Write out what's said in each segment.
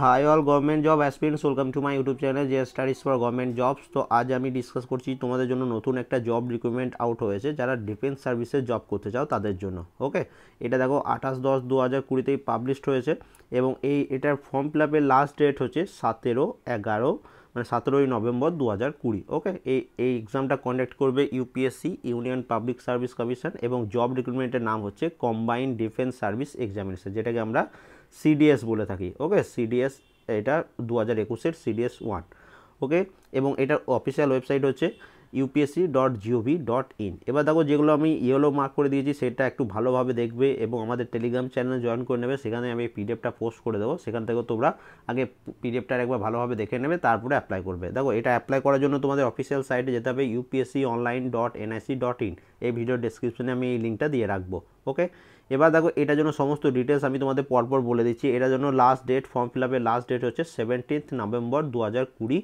High all government job aspirants, welcome to my YouTube channel যে studies for government jobs. তো আজ আমি discuss করছি তোমাদের জন্য নতুন একটা জব রিক্রুটমেন্ট আউট হয়েছে যারা ডিফেন্স সার্ভিসে জব করতে চাও তাদের জন্য। ওকে, এটা দেখো 28/10/2020তেই পাবলিশড হয়েছে এবং এটার ফর্ম ফিল আপের লাস্ট ডেট হচ্ছে 17/11 মানে 17ই নভেম্বর 2020। ওকে, এই এক্সামটা কন্ডাক্ট করবে UPSC, union public service commission, এবং জব রিক্রুটমেন্টের নাম হচ্ছে কম্বাইন্ড ডিফেন্স সার্ভিস এক্সামিনেশন, যেটাকে আমরা সিডিএস বলে থাকি। ওকে, সিডিএস এটা 2021-এর সিডিএস 1। ওকে, এবং এটার অফিসিয়াল ওয়েবসাইট হচ্ছে upsc.gov.in। এবার দেখো, যেগুলো আমি ইয়েলো মার্ক করে দিয়েছি সেটা একটু ভালোভাবে দেখবে এবং আমাদের টেলিগ্রাম চ্যানেল জয়েন করে নেবে। সেখানে আমি পিডিএফটা পোস্ট করে দেবো, সেখান থেকে তোমরা আগে পিডিএফটা একবার ভালোভাবে দেখে নেবে, তারপরে অ্যাপ্লাই করবে। দেখো, এটা অ্যাপ্লাই করার জন্য তোমাদের অফিসিয়াল সাইটে যেতে হবে upsconline.nic.in। এই ভিডিও ডেসক্রিপশনে আমি এই লিঙ্কটা দিয়ে রাখবো। ওকে, এবার দেখো, এটার জন্য সমস্ত ডিটেলস আমি তোমাদের পরপর বলে দিচ্ছি। এটার জন্য লাস্ট ডেট, ফর্ম ফিল আপের লাস্ট ডেট হচ্ছে 17 নভেম্বর 2020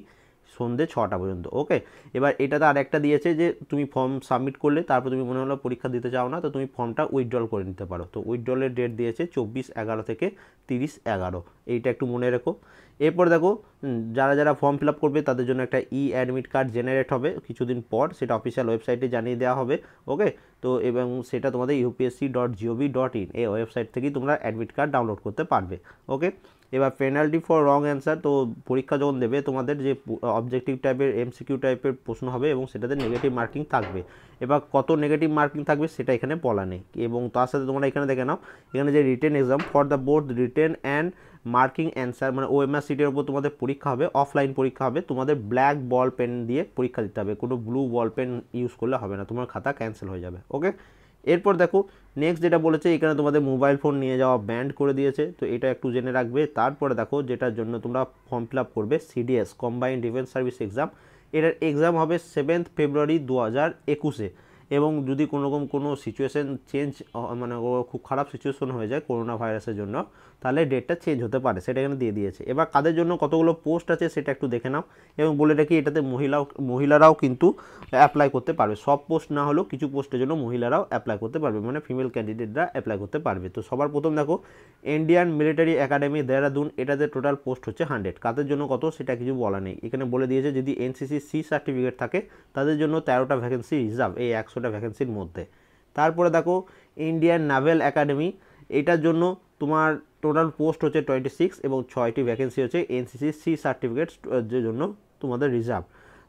সন্ধ্যে 6টা পর্যন্ত। ওকে, এবার এটাতে আর একটা দিয়েছে যে তুমি ফর্ম সাবমিট করলে তারপর তুমি মনে হলো পরীক্ষা দিতে চাও না, তো তুমি ফর্মটা উইথড্রল করে নিতে পারো। তো উইথড্রলের ডেট দিয়েছে 24/11 থেকে 30/11, এইটা একটু মনে রেখো। এরপর দেখো, যারা যারা ফর্ম ফিল আপ করবে তাদের জন্য একটা অ্যাডমিট কার্ড জেনারেট হবে কিছুদিন পর, সেটা অফিসিয়াল ওয়েবসাইটে জানিয়ে দেওয়া হবে। ওকে, তো এবং সেটা তোমাদের upsc.gov.in এই ওয়েবসাইট থেকেই তোমরা অ্যাডমিট কার্ড ডাউনলোড করতে পারবে। ওকে, এবার পেনাল্টি ফর রং অ্যান্সার, তো পরীক্ষা যখন দেবে তোমাদের যে অবজেক্টিভ টাইপের এমসিকিউ টাইপের প্রশ্ন হবে এবং সেটাতে নেগেটিভ মার্কিং থাকবে। এবার কত নেগেটিভ মার্কিং থাকবে সেটা এখানে বলা নেই, এবং তার সাথে তোমরা এখানে দেখে নাও, এখানে যে written exam for the board written and marking answer, মানে ওএমআর সিটের উপর তোমাদের পরীক্ষা হবে, অফলাইন পরীক্ষা হবে। তোমাদের ব্ল্যাক বল পেন দিয়ে পরীক্ষা দিতে হবে, কোনো ব্লু বল পেন ইউজ করলে হবে না, তোমার খাতা ক্যান্সেল হয়ে যাবে। ওকে, এরপর দেখো নেক্সট যেটা বলেছে, এখানে তোমাদের মোবাইল ফোন নিয়ে যাওয়া ব্যান্ড করে দিয়েছে, তো এটা একটু জেনে রাখবে। তারপরে দেখো, যেটার জন্য তোমরা ফর্ম ফিল আপ করবে CDS combined defence service exam, এটার এক্সাম হবে 7 ফেব্রুয়ারি 2021-এ। এবং যদি কোনোরকম কোনো সিচুয়েশান চেঞ্জ, মানে খুব খারাপ সিচুয়েশন হয়ে যায় করোনা ভাইরাসের জন্য, তাহলে ডেটটা চেঞ্জ হতে পারে, সেটা এখানে দিয়ে দিয়েছে। এবার কাদের জন্য কতগুলো পোস্ট আছে সেটা একটু দেখে নাও, এবং বলে রাখি এটাতে মহিলারাও কিন্তু অ্যাপ্লাই করতে পারবে। সব পোস্ট না হলেও কিছু পোস্টের জন্য মহিলারাও অ্যাপ্লাই করতে পারবে, মানে ফিমেল ক্যান্ডিডেটরা অ্যাপ্লাই করতে পারবে। তো সবার প্রথম দেখো, ইন্ডিয়ান মিলিটারি একাডেমি দেহরাদুন, এটাতে টোটাল পোস্ট হচ্ছে 100। কাদের জন্য কত সেটা কিছু বলা নেই, এখানে বলে দিয়েছে যদি এনসিসি সি সার্টিফিকেট থাকে তাদের জন্য 13টা ভ্যাকেন্সি রিজার্ভ এই 100টা ভ্যাকেন্সির মধ্যে। তারপরে দেখো, ইন্ডিয়ান নাভেল একাডেমি, এটার জন্য তোমার টোটাল পোস্ট হচ্ছে 26 এবং 6টি ভ্যাকেন্সি হচ্ছে এনসিসি সি সার্টিফিকেট জন্য তোমাদের রিজার্ভ।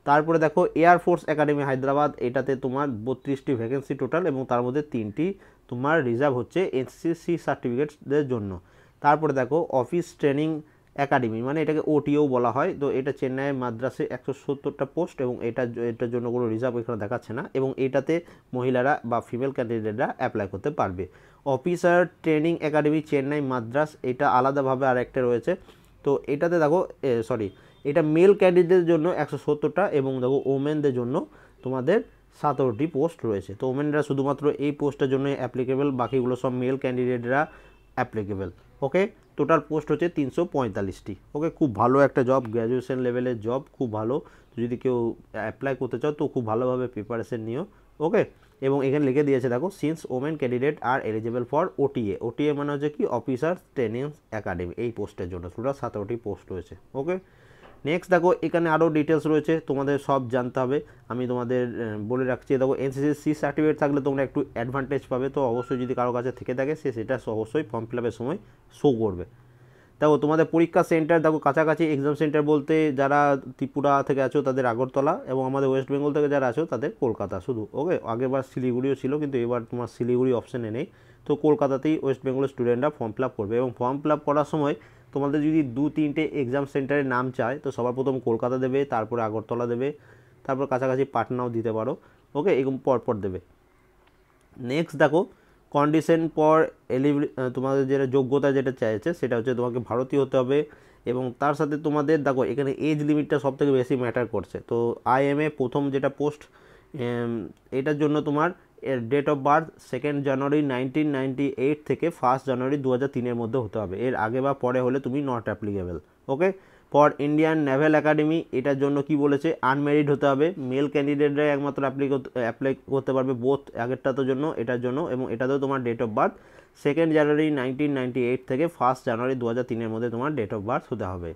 তারপরে দেখো, এয়ারফোর্স একাডেমি হায়দ্রাবাদ, এটাতে তোমার 32টি ভ্যাকেন্সি টোটাল এবং তার মধ্যে 3টি তোমার রিজার্ভ হচ্ছে এনসিসি সি সার্টিফিকেটদের জন্য। তারপরে দেখো, অফিস ট্রেনিং একাডেমি, মানে এটাকে ওটিও বলা হয়, তো এটা চেন্নাই মাদ্রাসে 170টা পোস্ট এবং এটার জন্য কোনো রিজার্ভ এখানে দেখাচ্ছে না, এবং এটাতে মহিলারা বা ফিমেল ক্যান্ডিডেটরা অ্যাপ্লাই করতে পারবে। Officer training academy Chennai Madras, এটা আলাদাভাবে আর একটা রয়েছে, তো এটাতে দেখো সরি, এটা মেল ক্যান্ডিডেটদের জন্য 170টা এবং দেখো ওমেনদের জন্য তোমাদের 17টি পোস্ট রয়েছে। তো ওমেনরা শুধুমাত্র এই পোস্টের জন্য অ্যাপ্লিকেবল, বাকিগুলো সব মেল ক্যান্ডিডেটরা অ্যাপ্লিকেবল। ওকে, টোটাল পোস্ট হচ্ছে 345টি। ওকে, খুব ভালো একটা জব, গ্র্যাজুয়েশন লেভেলের জব, খুব ভালো। যদি কেউ অ্যাপ্লাই করতে চাও তো খুব ভালোভাবে প্রিপারেশন নিও। ওকে, এবং এখানে লিখে দিয়েছে দেখো, since women candidate are eligible for OTA, OTA মানে হচ্ছে কি অফিসার ট্রেনিং একাডেমি, এই পোস্টের জন্য টোটাল 17টি পোস্ট রয়েছে। ওকে, নেক্সট দেখো, এখানে আরও ডিটেলস রয়েছে, তোমাদের সব জানতে হবে, আমি তোমাদের বলে রাখছি। দেখো, এনসিসি সি সার্টিফিকেট থাকলে তোমরা একটু অ্যাডভান্টেজ পাবে, তো অবশ্যই যদি কারো কাছে থেকে থাকে সেটা অবশ্যই ফর্ম ফিল আপের সময় শো করবে। দেখো, তোমাদের পরীক্ষা সেন্টার দেখো, কাছাকাছি এক্সাম সেন্টার বলতে যারা ত্রিপুরা থেকে আছো তাদের আগরতলা, এবং আমাদের ওয়েস্ট বেঙ্গল থেকে যারা আছো তাদের কলকাতা শুধু। ওকে, আগেরবার শিলিগুড়িও ছিল কিন্তু এবার তোমার শিলিগুড়ি অপশানে নেই, তো কলকাতাতেই ওয়েস্ট বেঙ্গলের স্টুডেন্টরা ফর্ম ফিল আপ করবে। এবং ফর্ম ফিল আপ করার সময় তোমাদের যদি 2-3টে এক্সাম সেন্টারের নাম চায় তো সবার প্রথম কলকাতা দেবে, তারপরে আগরতলা দেবে, তারপর কাছাকাছি পাটনাও দিতে পারো। ওকে, এরকম পরপর দেবে। নেক্সট দেখো, কন্ডিশন ফর তোমাদের যেটা যোগ্যতা যেটা চাইছে সেটা হচ্ছে তোমাকে ভারতীয় হতে হবে, এবং তার সাথে তোমাদের দেখো এখানে এজ লিমিটটা সব থেকে বেশি ম্যাটার করছে। তো আইএমএ প্রথম যেটা পোস্ট, এটার জন্য তোমার ডেট অফ বার্থ 2 জানুয়ারি 1998 থেকে 1 জানুয়ারি 2003-এর মধ্যে হতে হবে, এর আগে বা পরে হলে তুমি not applicable. Okay, for Indian naval academy, এটার জন্য কি বলেছে, আনম্যারিড হতে হবে, মেল ক্যান্ডিডেটরাই একমাত্র অ্যাপ্লাই করতে পারবে, বোথ আগেরটার জন্য এটার জন্য, এবং এটাতেও তোমার ডেট অফ বার্থ 2 জানুয়ারি 1998 থেকে 1 জানুয়ারি 2003-এর মধ্যে তোমার ডেট অফ বার্থ হতে হবে।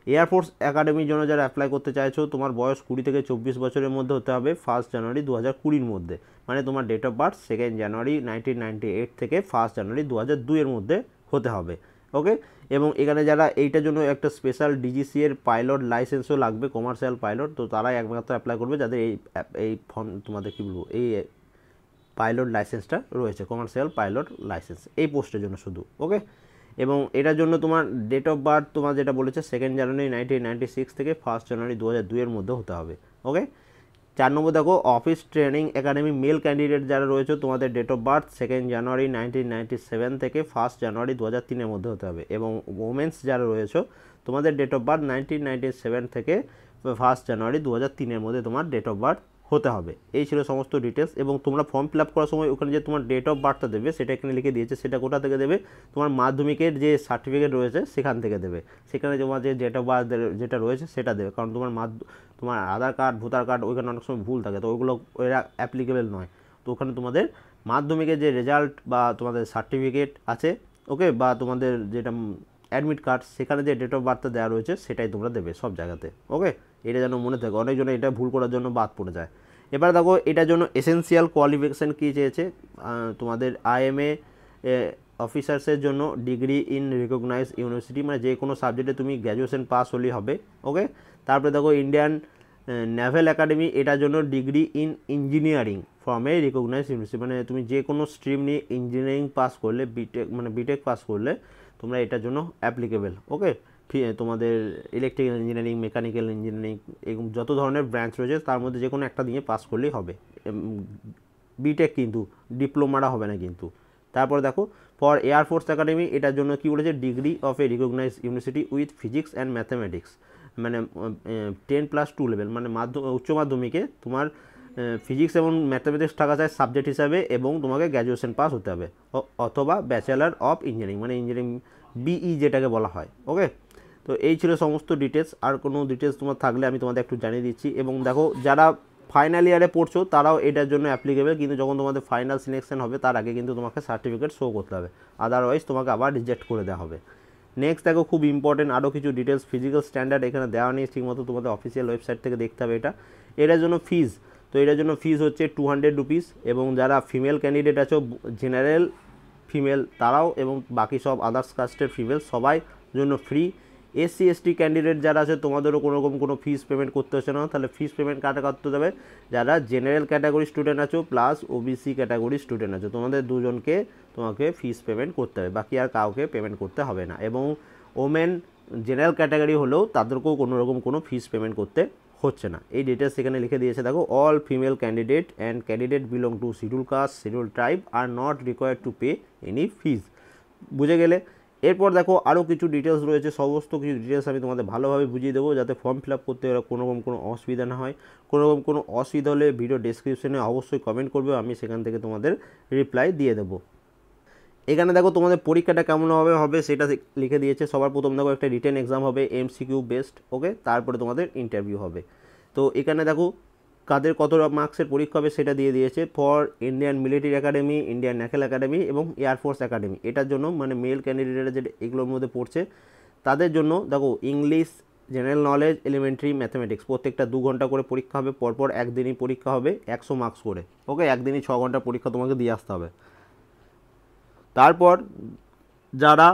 এয়ারফোর্স একাডেমির জন্য যারা অ্যাপ্লাই করতে চাইছো, তোমার বয়স 20 থেকে 24 বছরের মধ্যে হতে হবে 1 জানুয়ারি 2020-এর মধ্যে, মানে তোমার ডেট অফ বার্থ 2 জানুয়ারি 1998 থেকে 1 জানুয়ারি 2002-এর মধ্যে হতে হবে। ওকে, এবং এখানে যারা এইটার জন্য একটা স্পেশাল ডিজিসি এর পাইলট লাইসেন্সও লাগবে, কমার্শিয়াল পাইলট, তো তারাই একমাত্র অ্যাপ্লাই করবে যাদের এই তোমাদের কী বলবো, এই পাইলট লাইসেন্সটা রয়েছে, কমার্শিয়াল পাইলট লাইসেন্স, এই পোস্টের জন্য শুধু। ওকে, এবং এটার জন্য তোমার ডেট অফ বার্থ তোমার যেটা বলেছে 2 জানুয়ারি 1996 থেকে 1 জানুয়ারি 2002-এর মধ্যে হতে হবে। ওকে, 4 নম্বর দেখো, office training academy male candidate যারা রয়েছে, তোমাদের ডেট অফ বার্থ 2 জানুয়ারি 1997 থেকে 1 জানুয়ারি 2003-এর মধ্যে হতে হবে, এবং ওমেন্স যারা রয়েছে, তোমাদের ডেট অফ বার্থ 1997 থেকে 1 জানুয়ারি 2003-এর মধ্যে তোমার ডেট অফ বার্থ হতে হবে। এই ছিল সমস্ত ডিটেলস, এবং তোমরা ফর্ম ফিল আপ করার সময় ওখানে যে তোমার ডেট অফ বার্থটা দেবে সেটা এখানে লিখে দিয়েছে, সেটা কোথা থেকে দেবে, তোমার মাধ্যমিকের যে সার্টিফিকেট রয়েছে সেখান থেকে দেবে, সেখানে তোমার যে ডেট অফ বার্থ যেটা রয়েছে সেটা দেবে, কারণ তোমার আধার কার্ড, ভোটার কার্ড ওইখানে অনেক সময় ভুল থাকে, তো ওইগুলো এরা অ্যাপ্লিকেবল নয়, তো ওখানে তোমাদের মাধ্যমিকের যে রেজাল্ট বা তোমাদের সার্টিফিকেট আছে, ওকে, বা তোমাদের যেটা অ্যাডমিট কার্ড, সেখানে যে ডেট অফ বার্থটা দেওয়া রয়েছে সেটাই তোমরা দেবে সব জায়গাতে। ওকে, এটা যেন মনে থাকে, অনেকজনে এটা ভুল করার জন্য বাদ পড়ে যায়। এবার দেখো এটার জন্য এসেনশিয়াল কোয়ালিফিকেশান কী চেয়েছে, তোমাদের IMA অফিসার্সের জন্য ডিগ্রি ইন রিকগনাইজ ইউনিভার্সিটি, মানে যে কোনো সাবজেক্টে তুমি গ্র্যাজুয়েশন পাস হলেই হবে। ওকে, তারপরে দেখো ইন্ডিয়ান নেভেল একাডেমি, এটার জন্য degree in engineering from a recognise university, মানে তুমি যে কোনো স্ট্রিম নিয়ে ইঞ্জিনিয়ারিং পাস করলে, বিটেক পাস করলে তোমরা এটার জন্য অ্যাপ্লিকেবল। ওকে, তোমাদের ইলেকট্রিক্যাল ইঞ্জিনিয়ারিং, মেকানিক্যাল ইঞ্জিনিয়ারিং, এরকম যত ধরনের ব্রাঞ্চ রয়েছে তার মধ্যে যে কোনো একটা নিয়ে পাস করলেই হবে, বিটেক কিন্তু ডিপ্লোমাটা হবে না কিন্তু। তারপর দেখো ফর এয়ারফোর্স একাডেমি, এটার জন্য কী বলেছে, degree of a recognise university with physics and mathematics, মানে 10+2 লেভেল, মানে উচ্চ মাধ্যমিকে তোমার ফিজিক্স এবং ম্যাথামেটিক্স থাকা যায় সাবজেক্ট হিসাবে, এবং তোমাকে গ্র্যাজুয়েশন পাস হতে হবে, অথবা ব্যাচেলার অফ ইঞ্জিনিয়ারিং, মানে ইঞ্জিনিয়ারিং BE যেটাকে বলা হয়। ওকে, তো এই ছিল সমস্ত ডিটেলস, আর কোনো ডিটেলস তোমার থাকলে আমি তোমাদের একটু জানিয়ে দিচ্ছি। এবং দেখো যারা ফাইনাল ইয়ারে পড়ছো তারাও এটার জন্য অ্যাপ্লিকেবল, কিন্তু যখন তোমাদের ফাইনাল সিলেকশন হবে তার আগে কিন্তু তোমাকে সার্টিফিকেট শো করতে হবে, আদারওয়াইজ তোমাকে আবার রিজেক্ট করে দেওয়া হবে। নেক্সট দেখো খুব ইম্পর্টেন্ট আরও কিছু ডিটেলস, ফিজিক্যাল স্ট্যান্ডার্ড এখানে দেওয়া নেই ঠিকমতো, তোমাদের অফিসিয়াল ওয়েবসাইট থেকে দেখতে হবে এটার জন্য ফিজ, তো এটার জন্য ফিজ হচ্ছে 200 রুপিস, এবং যারা ফিমেল ক্যান্ডিডেট আছো, জেনারেল ফিমেল তারাও, এবং বাকি সব আদার্স কাস্টের ফিমেল সবাই জন্য ফ্রি। SC ST ক্যান্ডিডেট যারা আছে তোমাদেরও কোনোরকম কোনো ফিস পেমেন্ট করতে হচ্ছে না, তাহলে ফিস পেমেন্ট কাটা করতে দেবে যারা জেনারেল ক্যাটাগরি স্টুডেন্ট আছো প্লাস OBC ক্যাটাগরি স্টুডেন্ট আছো, তোমাদের দুজনকে তোমাকে ফিস পেমেন্ট করতে হবে, বাকি আর কাউকে পেমেন্ট করতে হবে না। এবং ওমেন জেনারেল ক্যাটাগরি হলেও তাদেরকেও কোনোরকম কোনো ফিস পেমেন্ট করতে হচ্ছে না। এই ডিটেলস এখানে লিখে দিয়েছে দেখো, all female candidate and candidate belong to scheduled caste, scheduled tribe are not required to pay any fees. বুঝে গেলে? এরপর দেখো আরও কিছু ডিটেলস রয়েছে, সমস্ত কিছু ডিটেলস আমি তোমাদের ভালোভাবে বুঝিয়ে দেবো, যাতে ফর্ম ফিল আপ করতে কোনোরকম কোনো অসুবিধা না হয়। কোনোরকম কোনো অসুবিধা হলে ভিডিও ডেসক্রিপশনে অবশ্যই কমেন্ট করবে, আমি সেখান থেকে তোমাদের রিপ্লাই দিয়ে দেবো। এখানে দেখো তোমাদের পরীক্ষাটা কেমন হবে সেটা লিখে দিয়েছে। সবার প্রথম দেখো একটা রিটেন এক্সাম হবে MCQ বেস্ট, ওকে, তারপরে তোমাদের ইন্টারভিউ হবে। তো এখানে দেখো কাদের কত মার্কসের পরীক্ষা হবে সেটা দিয়ে দিয়েছে। For Indian military academy, Indian navel academy এবং এয়ারফোর্স একাডেমি, এটার জন্য মানে মেল ক্যান্ডিডেটরা যেটা এগুলোর মধ্যে পড়ছে তাদের জন্য দেখো English, general knowledge, elementary, mathematics প্রত্যেকটা 2 ঘন্টা করে পরীক্ষা হবে, পরপর একদিনই পরীক্ষা হবে 100 মার্কস করে, ওকে, একদিনই 6 ঘন্টা পরীক্ষা তোমাকে দিয়ে আসতে হবে। তারপর যারা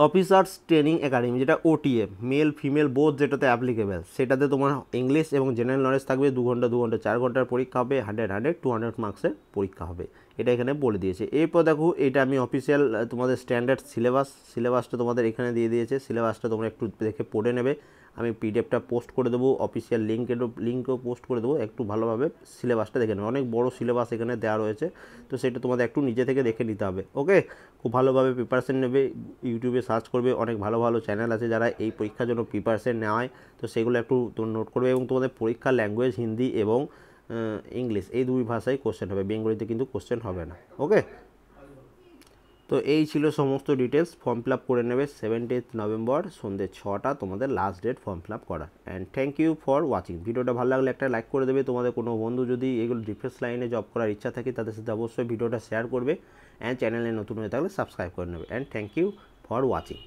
অফিসার্স ট্রেনিং একাডেমি, যেটা OTA মেল ফিমেল বোথ যেটাতে অ্যাপ্লিকেবল, সেটাতে তোমার ইংলিশ এবং জেনারেল নলেজ থাকবে, 2 ঘন্টা 4 ঘন্টার পরীক্ষা হবে, 100 200 মার্কসের পরীক্ষা হবে, এটা এখানে বলে দিয়েছে। এরপর দেখো এটা আমি অফিসিয়াল তোমাদের স্ট্যান্ডার্ড সিলেবাসটা তোমাদের এখানে দিয়ে দিয়েছে, সিলেবাসটা তোমরা একটু দেখে পড়ে নেবে, আমি PDFটা পোস্ট করে দেবো, অফিসিয়াল লিঙ্কও পোস্ট করে দেবো, একটু ভালোভাবে সিলেবাসটা দেখে নেবে, অনেক বড় সিলেবাস এখানে দেওয়া রয়েছে, তো সেটা তোমাদের একটু নিজে থেকে দেখে নিতে হবে, ওকে। খুব ভালোভাবে প্রিপারেশন নেবে, ইউটিউবে সার্চ করবে, অনেক ভালো ভালো চ্যানেল আছে যারা এই পরীক্ষার জন্য প্রিপারেশন নেওয়ায়, তো সেগুলো একটু নোট করবে। এবং তোমাদের পরীক্ষার ল্যাঙ্গুয়েজ হিন্দি এবং ইংলিশ এই 2 ভাষায় কোশ্চেন হবে, বেঙ্গলিতে কিন্তু কোশ্চেন হবে না, ওকে। তো এই ছিল সমস্ত ডিটেলস। ফর্ম ফিল আপ করে নেবে 17 নভেম্বর সন্ধ্যে 6টা তোমাদের last date form fill up করা। And thank you for watching. ভিডিওটা ভালো লাগলে একটা লাইক করে দেবে। তোমাদের কোনো বন্ধু যদি এগুলো ডিফেন্স লাইনে জব করার ইচ্ছা থাকে তাদের সাথে অবশ্যই ভিডিওটা শেয়ার করবে। অ্যান্ড চ্যানেলে নতুন হয়ে থাকলে সাবস্ক্রাইব করে নেবে। And thank you for watching.